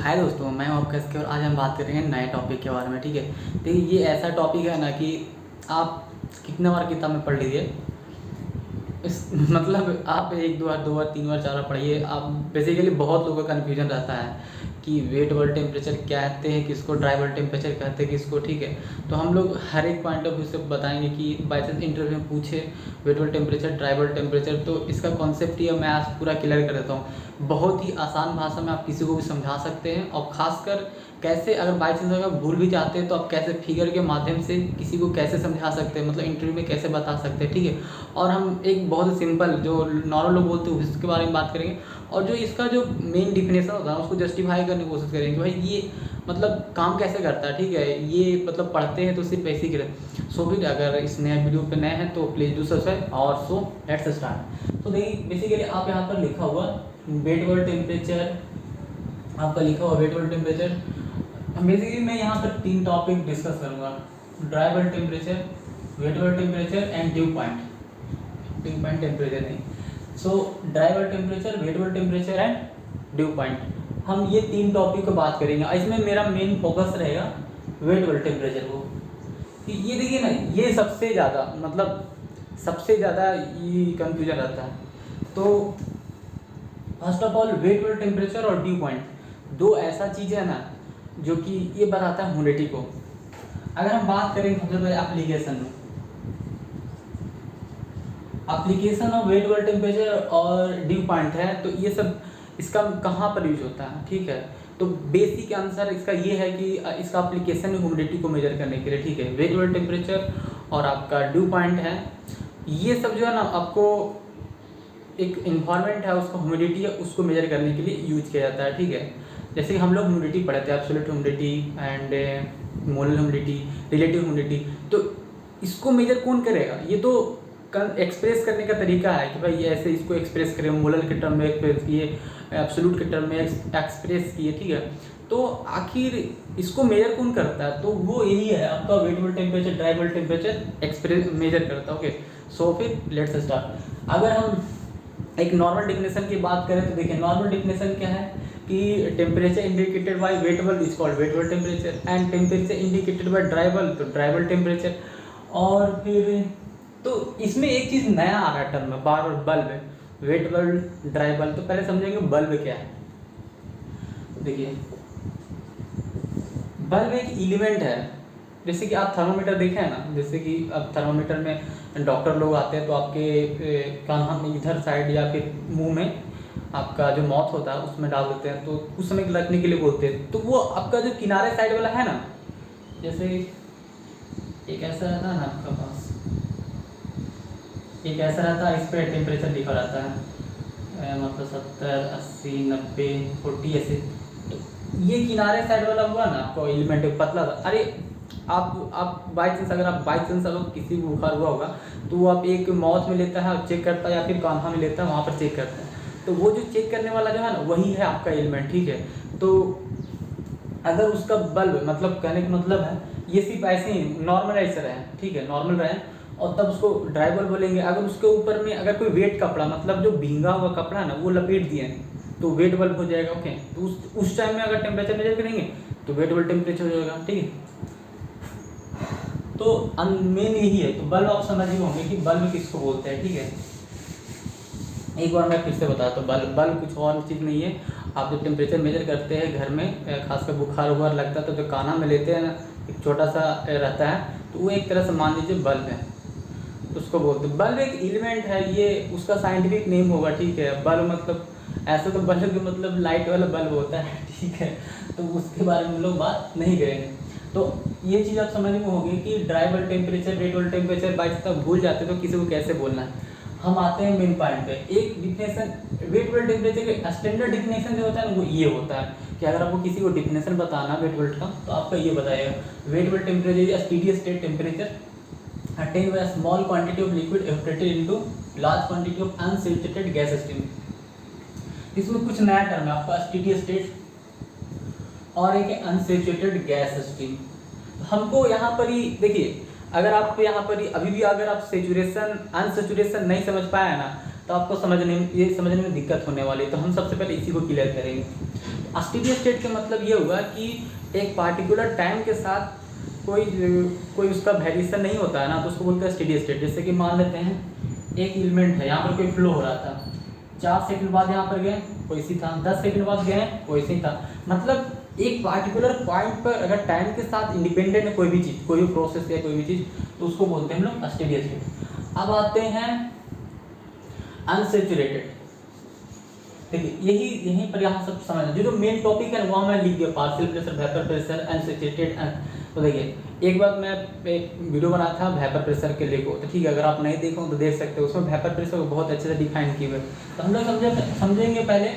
हाय दोस्तों, मैं हूं आपका एसके और आज हम बात करेंगे नए टॉपिक के बारे में। ठीक है, देखिए ये ऐसा टॉपिक है ना कि आप कितने बार किताब में पढ़ लीजिए, इस मतलब आप एक दो बार तीन बार चार बार पढ़िए। आप बेसिकली बहुत लोगों का कन्फ्यूजन रहता है कि वेट वर्ल्ड टेम्परेचर कहते हैं किसको, ड्राई वर्ल्ड टेम्परेचर कहते हैं किसको। ठीक है, तो हम लोग हर एक पॉइंट ऑफ व्यू से बताएंगे कि बाई चांस इंटरव्यू में पूछे wet world temperature dry world temperature, तो इसका कॉन्सेप्ट ही मैं आज पूरा क्लियर कर देता हूँ। बहुत ही आसान भाषा में आप किसी को भी समझा सकते हैं, और ख़ासकर कैसे अगर बाई चांस अगर भूल भी जाते हैं तो आप कैसे फिगर के माध्यम से किसी को कैसे समझा सकते हैं, मतलब इंटरव्यू में कैसे बता सकते हैं। ठीक है, और हम एक बहुत सिंपल जो नॉर्मल लोग बोलते हैं उसके बारे में बात करेंगे, और जो इसका जो मेन डिफिनेशन होता है उसको जस्टिफाई करने की कोशिश करेंगे कि भाई ये मतलब काम कैसे करता है। ठीक है, ये मतलब पढ़ते हैं तो सिर्फ ऐसे ही करें। सो फिर अगर इस नए वीडियो पे नए हैं तो प्लीज़ डू सब्सक्राइब, और सो लेट्स स्टार्ट। तो देखिए बेसिकली आप यहाँ पर लिखा हुआ वेट वर्ल्ड टेम्परेचर, आपका लिखा हुआ वेट वर्ल्ड टेम्परेचर। बेसिकली मैं यहाँ पर तीन टॉपिक डिस्कस करूँगा, dry world temperature, wet world temperature and dew point temperature नहीं। So dry world temperature, wet world temperature and dew point, हम ये तीन टॉपिक को बात करेंगे। इसमें मेरा मेन फोकस रहेगा वेट वर्ल्ड टेम्परेचर को, कि ये देखिए ना, ये सबसे ज़्यादा मतलब सबसे ज़्यादा ये कन्फ्यूजन रहता है। तो first of all wet world temperature और ड्यू पॉइंट दो ऐसा चीज़ है ना जो कि ये बताता है ह्यूमिडिटी को। अगर हम बात करें सबसे पहले application of wet world temperature और ड्यू पॉइंट है, तो ये सब इसका कहाँ पर यूज होता है। ठीक है, तो बेसिक आंसर इसका ये है कि इसका एप्लीकेशन है ह्यूमिडिटी को मेजर करने के लिए। ठीक है, वेट वर्ल्ड टेम्परेचर और आपका ड्यू पॉइंट है, ये सब जो है ना आपको एक इन्वायरमेंट है उसका ह्यूमिडिटी है उसको मेजर करने के लिए यूज किया जाता है। ठीक है, जैसे कि हम लोग ह्यूमिडिटी पढ़े थे, absolute humidity and molar humidity, relative humidity, तो इसको मेजर कौन करेगा? ये तो एक्सप्रेस करने का तरीका है कि भाई ये ऐसे इसको एक्सप्रेस करें, मोलर के टर्म में एक्सप्रेस किए, एब्सोल्यूट के टर्म में एक्सप्रेस किए। ठीक है, तो आखिर इसको मेजर कौन करता है? तो वो यही है आपका wet world temperature, dry world temperature express measure करता है। ओके, सो फिर लेट्स स्टार्ट। अगर हम एक नॉर्मल डिफिनेशन की बात करें तो देखिए नॉर्मल डिफिनेशन क्या है कि temperature indicated by wet world is called wet world temperature, and temperature indicated by dry world तो ड्राई वर्ल्ड टेम्परेचर। और फिर तो इसमें एक चीज़ नया आ रहा है टर्म में बार बार, bulb, wet world dry world. तो पहले समझेंगे बल्ब क्या है। देखिए बल्ब एक एलिमेंट है, जैसे कि आप थर्मोमीटर देखे हैं ना, जैसे कि अब थर्मोमीटर में डॉक्टर लोग आते हैं तो आपके कान में इधर साइड या फिर मुंह में आपका जो माउथ होता है उसमें डाल देते हैं, तो कुछ समय रखने के लिए बोलते हैं। तो वो आपका जो किनारे साइड वाला है ना, जैसे एक ऐसा रहता है ना आपका पास, एक ऐसा रहता है, इस पर टेम्परेचर लिखा रहता है मतलब 70, 80, 90, 40 ऐसे। तो ये किनारे साइड वाला हुआ ना आपका एलिमेंट पतला सा। अरे आप बाई चांस अगर किसी को बुखार हुआ होगा तो वो आप एक माउथ में लेता है और चेक करता है, या फिर कान्हा में लेता है वहाँ पर चेक करता है, तो वो जो चेक करने वाला जो है ना वही है आपका एलिमेंट। ठीक है, तो अगर उसका बल्ब मतलब कहने का मतलब है ये सिर्फ ऐसे ही नॉर्मलाइजर है। ठीक है, नॉर्मल रहे और तब उसको ड्राई बल्ब बोलेंगे। अगर उसके ऊपर में अगर कोई वेट कपड़ा मतलब जो भींगा हुआ कपड़ा ना वो लपेट दिए तो वेट बल्ब हो जाएगा। ओके, तो उस टाइम में अगर टेम्परेचर मेजर करेंगे तो वेट वर्ल्ड टेम्परेचर हो जाएगा। ठीक है, तो मेन यही है। तो बल्ब आप समझ ही होंगे कि बल्ब किसको बोलते हैं। ठीक है, एक बार मैं फिर से बताता हूँ, बल्ब कुछ और चीज़ नहीं है। आप जब टेम्परेचर मेजर करते हैं घर में, खासकर बुखार वुखार लगता है तो जो कान्हा में लेते हैं ना, एक छोटा सा रहता है, तो वो एक तरह से मान लीजिए बल्ब है, तो उसको बोलते हैं। बल्ब एक एलिमेंट है, ये उसका साइंटिफिक नेम होगा। ठीक है, बल्ब मतलब ऐसा तो बल्ब का मतलब लाइट वाला बल्ब होता है। ठीक है, तो उसके बारे में हम लोग बात नहीं करेंगे। तो ये चीज़ आप समझ में होगी कि dry world temperature, wet world temperature बाई तक भूल जाते तो किसी को कैसे बोलना है। हम आते हैं मेन पॉइंट पे। एक डिफिनेशन वेट वर्ल्ड टेम्परेचर का स्टैंडर्ड डिफिनेशन जो होता है ना वो ये होता है कि अगर आपको किसी को डिफिनेशन बताना वेट वर्ल्ड का तो आपका ये बताएगा, wet world temperature is steady state temperature attained by a small quantity of liquid evaporated into large quantity of unsaturated gas stream। इसमें कुछ नया टर्म है आपका स्टेडी स्टेट और एक अनसेचुरेटेड गैस स्ट्रीम। हमको यहाँ पर ही देखिए, अगर आप यहाँ पर ही अभी भी अगर आप सेचुरेशन अनसेचुरेशन नहीं समझ पाए ना तो आपको समझने में दिक्कत होने वाली है। तो हम सबसे पहले इसी को क्लियर करेंगे। स्टेडी स्टेट का मतलब ये हुआ कि एक पार्टिकुलर टाइम के साथ कोई उसका वेरिएशन नहीं होता है ना, तो उसको बोलते हैं स्टेडी स्टेट। जैसे कि मान लेते हैं एक एलिमेंट है, यहाँ पर कोई फ्लो हो रहा था, 4 सेकंड बाद यहाँ पर गए वैसे ही था, 10 सेकंड बाद गए वैसे ही था। मतलब एक पार्टिकुलर पॉइंट पर अगर टाइम के साथ इंडिपेंडेंट है कोई भी चीज़, कोई भी प्रोसेस या कोई भी चीज़, तो उसको बोलते हैं हम लोग स्टेडी स्टेट। अब आते हैं अनसैचुरेटेड। देखिए यहीं पर यहाँ सब समझना, जो मेन टॉपिक है वहाँ मैं लिख दिया, partial pressure, vapour pressure, unsaturated. तो देखिए एक बार मैं एक वीडियो बनाया था वेपर प्रेशर के लिए को, तो ठीक है, अगर आप नहीं देखो तो देख सकते हो, उसमें वेपर प्रेशर को बहुत अच्छे से डिफाइन किए हुए। तो हम लोग समझेंगे पहले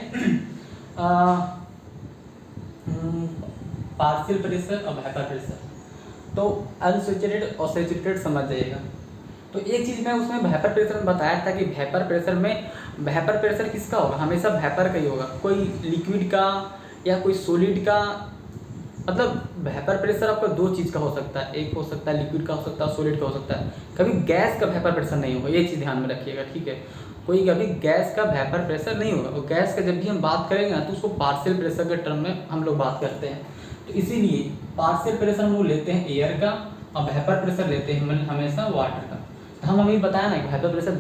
पार्शियल प्रेशर और वेपर प्रेशर। तो अनसैचुरेटेड और सैचुरेटेड समझ जाइएगा। तो एक चीज़ मैं उसमें वेपर प्रेशर में बताया था कि वेपर प्रेशर में वेपर प्रेशर किसका होगा, हमेशा वेपर का ही होगा, कोई लिक्विड का या कोई सॉलिड का। मतलब वेपर प्रेशर आपका दो चीज़ का हो सकता है, एक हो सकता है लिक्विड का हो सकता है, सॉलिड का हो सकता है। कभी गैस का वेपर प्रेशर नहीं होगा, ये चीज़ ध्यान में रखिएगा, ठीक है। कोई कभी गैस का वेपर प्रेशर नहीं होगा। और गैस का जब भी हम बात करेंगे ना, तो उसको पार्शियल प्रेशर के टर्म में हम लोग बात करते हैं। तो इसीलिए पार्शियल प्रेशर हम लोग लेते हैं एयर का, और वेपर प्रेशर लेते हैं हमेशा वाटर का। तो हम अभी बताया ना कि वेपर प्रेशर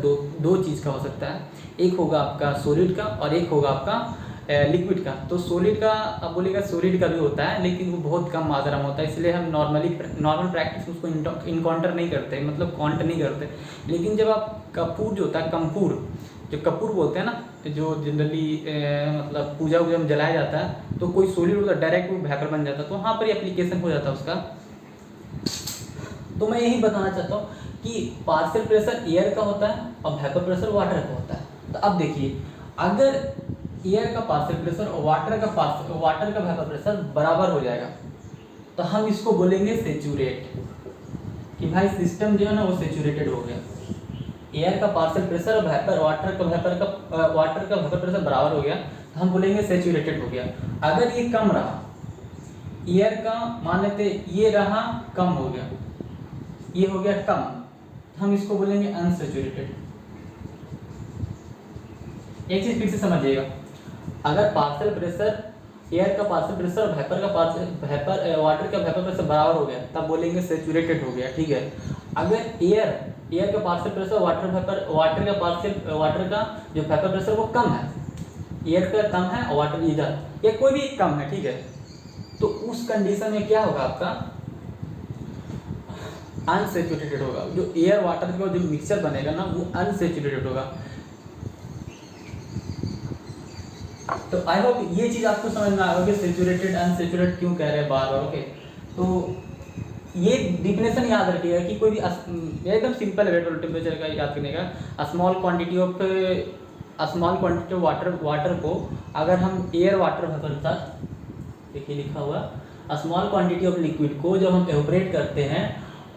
दो चीज़ का हो सकता है, एक होगा आपका सॉलिड का और एक होगा आपका लिक्विड का। तो सॉलिड का आप बोलेगा सॉलिड का भी होता है, लेकिन वो बहुत कम मात्रा में होता है, इसलिए हम नॉर्मल प्रैक्टिस उसको इनकाउंटर नहीं करते, मतलब काउंट नहीं करते। लेकिन जब आप कपूर जो होता है, जो कपूर बोलते हैं ना, जो जनरली मतलब पूजा वूजा में जलाया जाता है, तो कोई सॉलिड होता है डायरेक्ट वो वेपर बन जाता है, तो वहाँ पर एप्लीकेशन हो जाता है उसका। तो मैं यही बताना चाहता हूँ कि पार्शियल प्रेशर एयर का होता है और वेपर प्रेशर वाटर का होता है। तो अब देखिए, अगर एयर का पार्शियल प्रेशर और वाटर का वेपर प्रेशर बराबर हो जाएगा, तो हम इसको बोलेंगे सैचुरेट, कि भाई सिस्टम जो है ना वो सैचुरेटेड हो गया। एयर का पार्शियल प्रेशर और वाटर का वेपर प्रेशर बराबर हो गया, तो हम बोलेंगे सैचुरेटेड हो गया। अगर ये कम रहा, एयर का मान लेते ये रहा कम हो गया, ये हो गया कम, तो हम इसको बोलेंगे अनसैचुरेटेड। एक चीज फिर से समझिएगा, अगर पार्शियल प्रेशर एयर का पार्शियल प्रेशर और वाटर का वेपर प्रेशर बराबर हो गया, तब बोलेंगे सैचुरेटेड हो गया, ठीक है। अगर एयर का पार्शियल प्रेशर वाटर का जो वेपर प्रेशर वो कम है, एयर का कम है और वाटर इधर या कोई भी कम है, ठीक है, तो उस कंडीशन में क्या होगा, आपका अनसैचुरेटेड होगा। जो एयर वाटर का जो मिक्सचर बनेगा ना, वो अनसैचुरेटेड होगा। तो आई होप ये चीज़ आपको समझ में आएगा कि सैचुरेटेड अनसैचुरेटेड क्यों कह रहे हैं बार बार, ओके। तो ये डिफिनेशन याद रखिएगा कि कोई भी एकदम सिंपल है वेट टेम्परेचर का याद करने का। स्मॉल क्वांटिटी ऑफ वाटर को अगर हम एयर वाटर वेपर साथ, देखिए लिखा हुआ, स्मॉल क्वांटिटी ऑफ लिक्विड को जब हम एवोपरेट करते हैं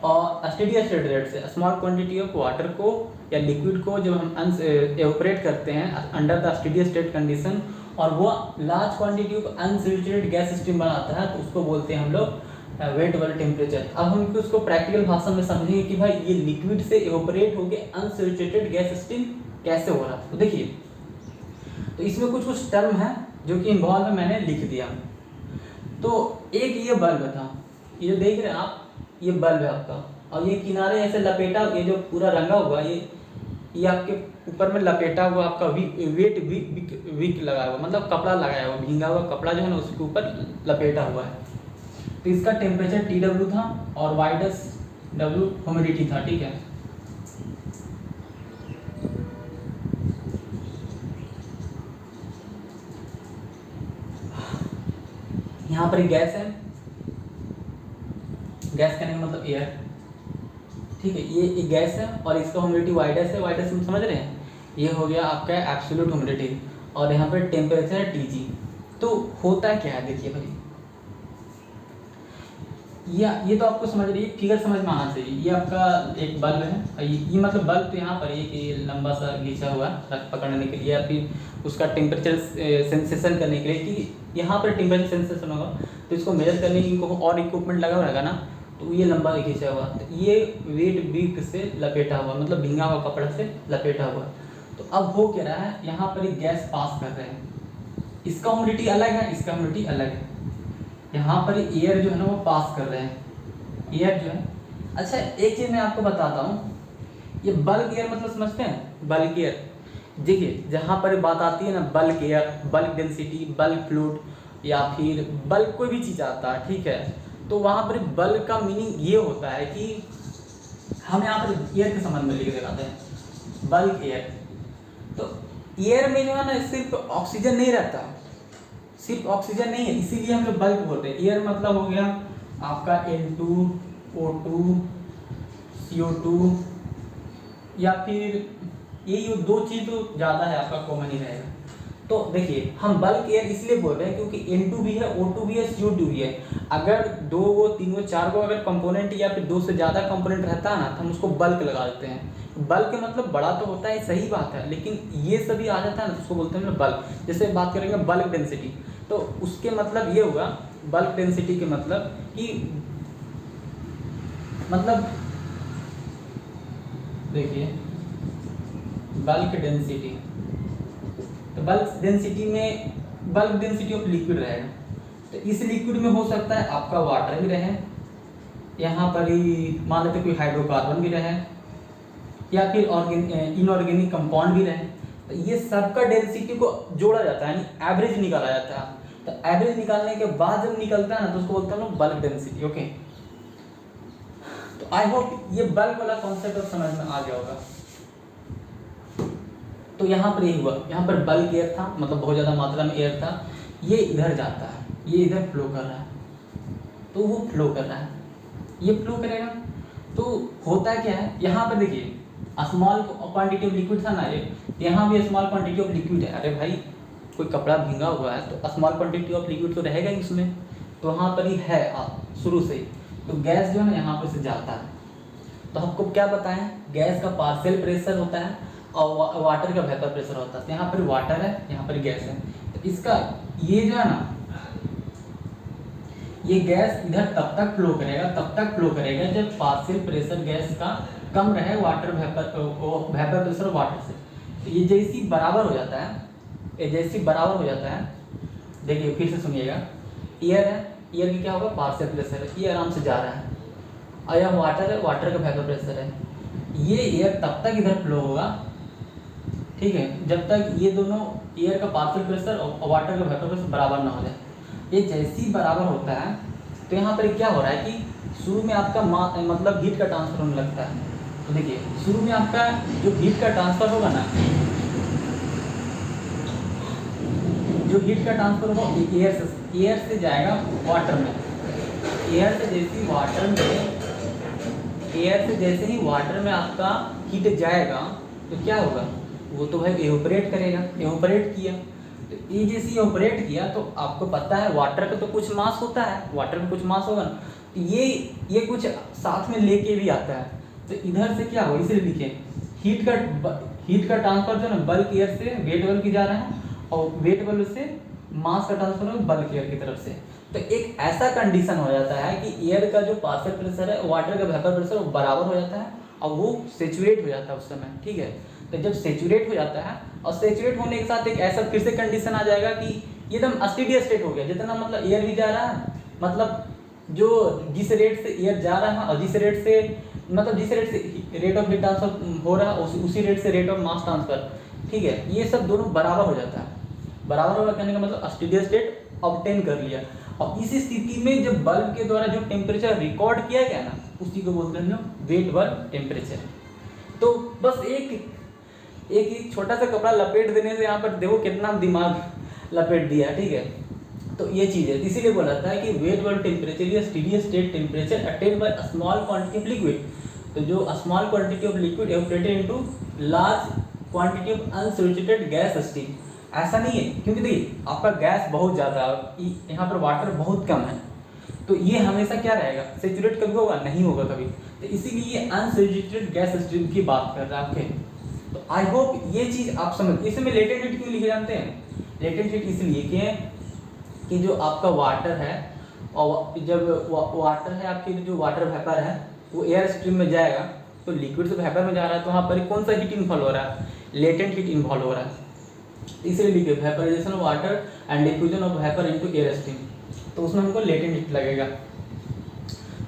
और स्टेडी स्टेट रेट से, स्मॉल क्वांटिटी ऑफ वाटर को या लिक्विड को जब हम एवोपरेट करते हैं under the steady state condition, और वो large quantity of unsaturated gas stream बनाता है, तो उसको बोलते हैं हम लोग वेट वेल टेम्परेचर। अब हम उसको प्रैक्टिकल भाषा में समझेंगे कि भाई ये लिक्विड से एवोपरेट होके अनसैचुरेटेड गैस स्ट्रीम कैसे हो रहा है। तो देखिए, तो इसमें कुछ टर्म है जो कि इन्वॉल्व मैंने लिख दिया। तो एक ये बल्ब था, ये जो देख रहे हैं आप, ये बल्ब है आपका, और ये किनारे ऐसे लपेटा, ये जो पूरा रंगा हुआ, ये आपके ऊपर में लपेटा हुआ आपका विक लगा हुआ, मतलब कपड़ा लगाया हुआ, भींगा हुआ कपड़ा जो है ना उसके ऊपर लपेटा हुआ है। तो इसका टेम्परेचर TW था और -W ह्यूमिडिटी था, ठीक है। यहाँ पर गैस है, गैस कहने का मतलब एयर, ठीक है। ये गैस है और इसका ह्यूमिडिटी वाइडस है, वाइडस हम समझ रहे हैं, ये हो गया आपका एब्सोल्यूट ह्यूमिडिटी, और यहाँ पर टेम्परेचर है TG। तो होता क्या है, देखिए भाई, ये तो आपको समझ रही है, फिगर समझ में आना चाहिए। ये आपका एक बल्ब है, ये मतलब बल्ब तो यहाँ पर ये कि लंबा सा घिंचा हुआ पकड़ने के लिए, या फिर उसका टेम्परेचर सेंसेशन करने के लिए, कि यहाँ पर टेम्परेचर सेंसेशन होगा, तो इसको मेजर करने के लिए और इक्विपमेंट लगा रहेगा ना, तो ये लंबा खींचा हुआ, तो ये वेट विक से लपेटा हुआ, मतलब भींगा हुआ कपड़ा से लपेटा हुआ। तो अब हो क्या रहा है, यहाँ पर एक गैस पास कर रहे हैं, इसका ह्यूमिडिटी अलग है, इसका ह्यूमिडिटी अलग है। यहाँ पर एयर जो है ना वो पास कर रहे हैं, एयर जो है। अच्छा एक चीज़ मैं आपको बताता हूँ, ये बल्क एयर मतलब समझते हैं? बल्क एयर, देखिए जहाँ पर बात आती है ना bulk air, bulk density, bulk fluid या फिर बल्क कोई भी चीज़ आता है, ठीक है, तो वहाँ पर बल्क का मीनिंग ये होता है कि हम यहाँ पर एयर के संबंध में लिख दिखाते हैं बल्क एयर। तो एयर में जो है ना सिर्फ ऑक्सीजन नहीं रहता, सिर्फ ऑक्सीजन नहीं है, इसीलिए हम लोग बल्क बोलते हैं। एयर मतलब हो गया आपका N2, O2, CO2 या फिर ये दो चीज़ तो ज़्यादा है आपका कॉमन ही रहेगा। तो देखिए हम बल्क एयर इसलिए बोल रहे हैं क्योंकि N2 भी है, O2 भी है, CO2 भी है। अगर 2 गो 3 गो 4 गो अगर कंपोनेंट या फिर 2 से ज़्यादा कंपोनेंट रहता है ना तो हम उसको बल्क लगा देते हैं। बल्क मतलब बड़ा तो होता है, सही बात है, लेकिन ये सभी आ जाता है ना तो उसको बोलते हैं बल्क। जैसे बात करेंगे बल्क डेंसिटी, तो उसके मतलब ये होगा बल्क डेंसिटी के मतलब कि मतलब देखिए बल्क डेंसिटी, तो बल्क डेंसिटी में बल्क डेंसिटी ऑफ लिक्विड रहेगा। तो इस लिक्विड में हो सकता है आपका वाटर भी रहे, यहाँ पर ही मान लेते कोई हाइड्रोकार्बन भी रहे या फिर इनऑर्गेनिक कंपाउंड भी रहे। तो ये सबका डेंसिटी को जोड़ा जाता है, यानी एवरेज निकाला जाता है। तो एवरेज निकालने के बाद जब निकलता है ना तो उसको बोलते हैं लोग बल्क डेंसिटी। ओके, तो आई होप ये बल्क वाला कॉन्सेप्ट अब समझ में आ गया होगा। तो यहाँ पर ये हुआ, यहाँ पर बल्क एयर था, मतलब बहुत ज़्यादा मात्रा में एयर था, ये इधर जाता है, ये इधर फ्लो कर रहा है, तो वो फ्लो कर रहा है, ये फ्लो करेगा। तो होता क्या है, यहाँ पर देखिए स्मॉल क्वांटिटी ऑफ लिक्विड था ना ये, यहाँ भी स्मॉल क्वांटिटी ऑफ लिक्विड है। अरे भाई कोई कपड़ा भींगा हुआ है तो स्मॉल क्वांटिटी ऑफ लिक्विड तो रहेगा ही उसमें, तो वहाँ पर ही है शुरू से ही। तो गैस जो है ना यहाँ पर से जाता है, तो हमको क्या बताएं, गैस का पार्शियल प्रेशर होता है और वाटर का वेपर प्रेशर होता है। यहाँ पर वाटर है, यहाँ पर गैस है, तो इसका ये जो है ना ये गैस इधर तब तक फ्लो करेगा जब पार्शियल प्रेशर गैस का कम रहे वेपर प्रेशर वाटर से। तो ये जैसी बराबर हो जाता है, देखिए फिर से सुनिएगा, एयर है, एयर की क्या होगा पार्शियल प्रेशर है, ये आराम से जा रहा है, और यह वाटर है, वाटर का वेपर प्रेशर है। ये एयर तब तक इधर फ्लो होगा, ठीक है, जब तक ये दोनों एयर का पार्शियल प्रेशर और वाटर का वेपर प्रेशर बराबर ना हो जाए। ये जैसे ही बराबर होता है तो यहाँ पर क्या हो रहा है कि शुरू में आपका मतलब हीट का ट्रांसफर होने लगता है। तो देखिए शुरू में आपका जो हीट का ट्रांसफर होगा ना, जो हीट का ट्रांसफर होगा एयर से जाएगा वाटर में, एयर से जैसे ही वाटर में आपका हीट जाएगा तो क्या होगा, वो तो भाई एवोपरेट करेगा, एवोपरेट किया। तो ये जैसे एवोपरेट किया तो आपको पता है वाटर का तो कुछ मास होता है, वाटर में कुछ मास होगा ना, तो ये कुछ साथ में लेके भी आता है। तो इधर से क्या होगा, इसलिए लिखे हीट का ट्रांसफर जो है ना बल्क एयर से वेट बल्ब की जा रहा है और वेट बल्ब से मास का ट्रांसफर होगा बल्क एयर की तरफ से। तो एक ऐसा कंडीशन हो जाता है कि एयर का जो पार्शियल प्रेशर है, वाटर का वेपर प्रेशर वो बराबर हो जाता है और वो सेचुरेट हो जाता है उस समय, ठीक है। तो जब सेचुरेट हो जाता है और सेचुरेट होने के साथ एक ऐसा फिर से कंडीशन आ जाएगा कि ये एकदम स्टेडी स्टेट हो गया, जितना मतलब एयर भी जा रहा है, मतलब जो जिस रेट से एयर जा रहा है और जिस रेट से रेट ऑफ हीट ट्रांसफर हो रहा है उसी रेट से रेट ऑफ मास ट्रांसफर, ठीक है, ये सब दोनों बराबर हो जाता है। बराबर होगा कहने का मतलब स्टेडी स्टेट ऑब्टेन कर लिया। और इस स्थिति में जब बल्ब के द्वारा जो टेम्परेचर रिकॉर्ड किया गया ना उसी को बोलते हैं हम वेट बल्ब टेम्परेचर। तो बस एक छोटा सा कपड़ा लपेट देने से यहाँ पर देखो कितना दिमाग लपेट दिया, ठीक है। तो ये चीज़ है, इसीलिए बोला था कि वेट बल्ब टेम्परेचर या steady state temperature attained by small quantity of liquid. तो जो small quantity of liquid evaporated into large quantity of unsaturated gas steam. ऐसा नहीं है, क्योंकि देखिए आपका गैस बहुत ज़्यादा है, यहाँ पर वाटर बहुत कम है, तो ये हमेशा क्या रहेगा, सेचुरेट कभी होगा नहीं होगा कभी। तो इसीलिए ये अनसैचुरेटेड गैस स्ट्रीम की बात कर रहा है आपके। तो आई होप ये चीज़ आप समझ। इसमें लेटेंट हीट क्यों लिखे जानते हैं, लेटेंट हीट इसलिए कि जो आपका वाटर है और जब वाटर है आपकी जो वाटर वेपर है वो एयर स्ट्रीम में जाएगा तो लिक्विड से वेपर में जा रहा है, तो वहाँ पर कौन सा हीट इन्वॉल्व हो रहा है, लेटेंट हीट इन्वॉल्व हो रहा है। इसलिए लिखे vaporisation of water and diffusion of vapour into air stream, तो उसमें हमको लेटेंट हीट लगेगा।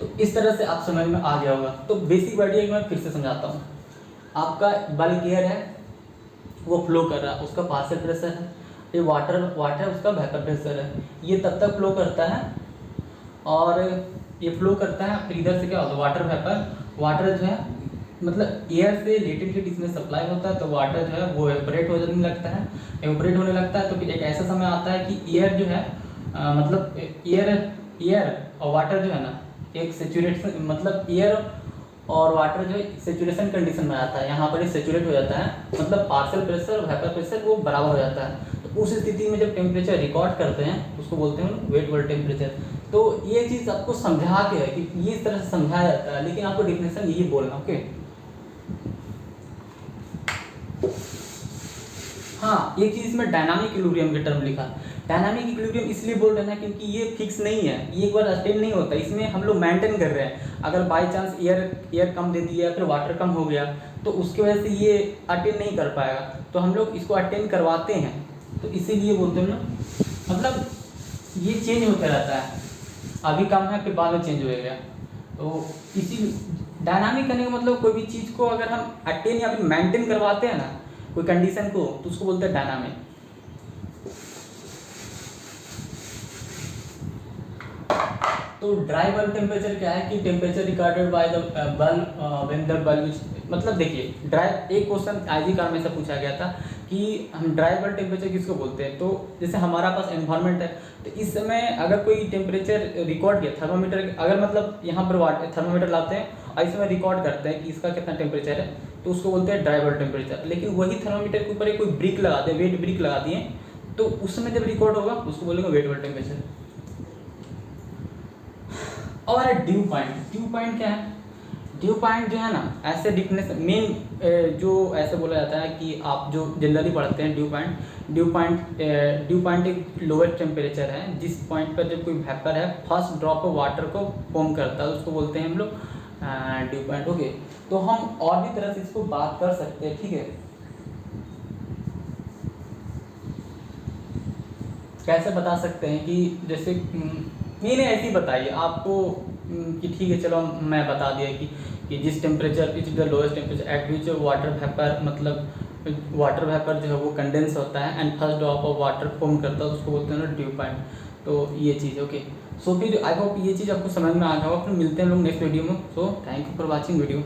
तो इस तरह से आप समझ में आ गया होगा। तो बेसिक आइडिया मैं फिर से समझाता हूँ। आपका बल्क एयर है, वो फ्लो कर रहा है, उसका पार्शियल प्रेशर है, ये वाटर उसका वेपर प्रेशर है, ये तब तक फ्लो करता है और ये फ्लो करता है। फिर इधर से क्या होता है, वाटर जो है मतलब एयर से लेटेंट हीट इसमें सप्लाई होता है, तो वाटर जो है वो एवपोरेट होने लगता है। एवपोरेट होने लगता है तो फिर एक ऐसा समय आता है कि एयर जो है मतलब एयर और वाटर जो है ना एक सेचुरेशन, मतलब एयर और वाटर जो है सेचुरेशन कंडीशन में आता है। यहाँ पर ही सेचुरेट हो जाता है, मतलब पार्शियल प्रेशर और वेपर प्रेशर वो बराबर हो जाता है। तो उस स्थिति में जब टेम्परेचर रिकॉर्ड करते हैं उसको बोलते हैं वेट वर्ल्ड टेम्परेचर। तो ये चीज़ आपको समझा के है कि ये इस तरह से समझाया जाता है, लेकिन आपको डिफिनेशन यही बोलना। ओके, हाँ एक चीज़ इसमें डायनामिक इक्विलिब्रियम के टर्म लिखा। डायनामिक इक्विलिब्रियम इसलिए बोल रहे हैं क्योंकि ये फिक्स नहीं है, ये एक बार अटेन नहीं होता, इसमें हम लोग मेंटेन कर रहे हैं। अगर बाय चांस एयर कम दे दिया, फिर वाटर कम हो गया, तो उसकी वजह से ये अटेन नहीं कर पाएगा, तो हम लोग इसको अटेन करवाते हैं। तो इसीलिए बोलते हैं ना, मतलब ये चेंज होता रहता है, अभी कम है फिर बाद में चेंज होएगा। तो इसी डायनामिक करने का मतलब कोई भी चीज़ को अगर हम अटेन या फिर मेंटेन करवाते हैं ना कोई कंडीशन को, तो उसको बोलते हैं डायनामिक। तो ड्राई बल्ब टेम्परेचर क्या है कि temperature recorded by the bulb when the bulb, मतलब देखिए ड्राई, एक क्वेश्चन आईजी कार में से पूछा गया था कि हम ड्राई बल्ब टेम्परेचर किसको बोलते हैं। तो जैसे हमारा पास एनवायरनमेंट है, तो इस समय अगर कोई टेम्परेचर रिकॉर्ड किया थर्मामीटर, अगर मतलब यहाँ पर थर्मामीटर लाते हैं और इसमें रिकॉर्ड करते हैं कि इसका कितना टेम्परेचर है, तो उसको बोलते हैं ड्राई बल्ब टेम्परेचर। लेकिन वही थर्मामीटर के ऊपर एक कोई ब्रिक लगा दें, वेट ब्रिक लगा दिए, तो उस समय जब रिकॉर्ड होगा उसको बोलेंगे वेट बल्ब टेम्परेचर। और ड्यू पॉइंट क्या है, ड्यू पॉइंट जो है ना ऐसे डिफिनेशन मेन जो ऐसे बोला जाता है कि आप जो जनरली पढ़ते हैं ड्यू पॉइंट एक लोवेस्ट टेम्परेचर है जिस पॉइंट पर जब कोई वेपर है फर्स्ट ड्रॉप ऑफ वाटर को फॉर्म करता है, उसको बोलते हैं हम लोग ड्यू पॉइंट। ओके, तो हम और भी तरह से इसको बात कर सकते हैं, ठीक है। कैसे बता सकते हैं कि जैसे मैंने ऐसे ही बताइए आपको कि ठीक है चलो मैं बता दिया कि जिस temperature is the lowest temperature at which water vapour, मतलब वाटर वेपर जो है वो कंडेंस होता है and first drop of water form करता है, उसको बोलते हैं ना ड्यू पॉइंट। तो ये चीज़ ओके। सो फिर आई होप ये चीज़ आपको समझ में आ गया होगा। फिर मिलते हैं लोग नेक्स्ट वीडियो में। So thank you for watching video.